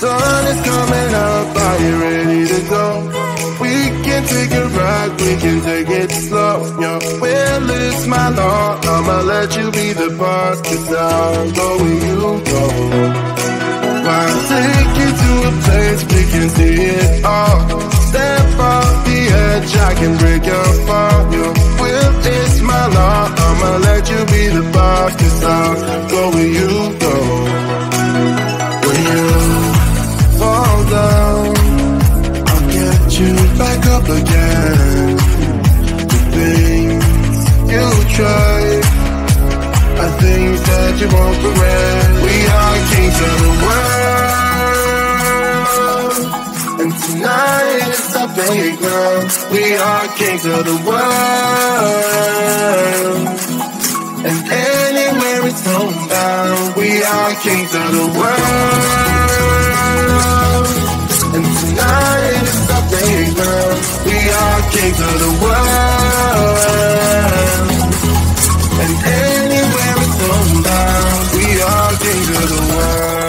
sun is coming up, are you ready to go? We can take a ride, we can take it slow. Your will is my law, I'ma let you be the boss, 'cause I'll go where you go. I'll take you to a place we can see it all. Step off the edge, I can break your fall. Your will is my law, I'ma let you be the boss, 'cause I'll go where you go. When you fall down, I'll get you back up again. The things you tried are things that you won't regret. We are kings of the world, and tonight is our playground. We are kings of the world, and anywhere it's homebound. We are kings of the world, and tonight is our playground. We are kings of the world, and anywhere it's homebound. We are kings of the world.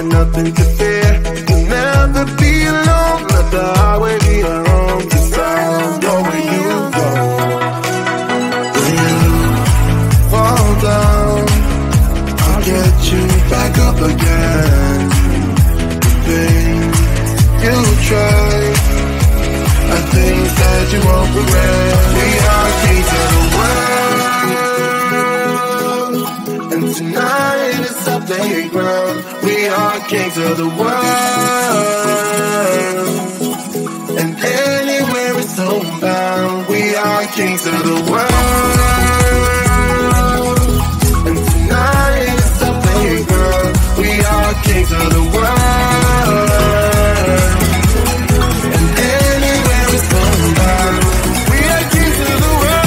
Nothing to fear, you'll never be alone. Let the highway be your home, 'cause I'll go where you go. When you fall down, I'll get you back up again. The things you tried are things that you won't regret. We are kings of the world, and tonight is our playground. We are kings of the world, and anywhere it's homebound. We are kings of the world, and tonight is our playground. We are kings of the world, and anywhere it's homebound. We are kings of the world.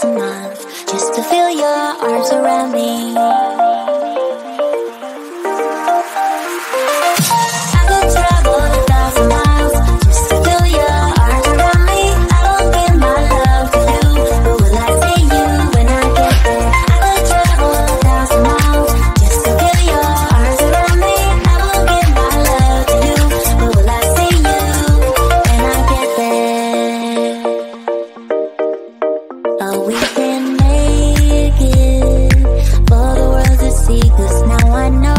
1,000 miles just to feel your arms around me. I could travel 1,000 miles just to feel your arms around me. I won't give my love to you, but will I see you when I get there? I could travel 1,000 miles just to feel your arms around me. I won't give my love to you, but will I see you when I get there? Oh, we can make it for the world to see, 'cause now I know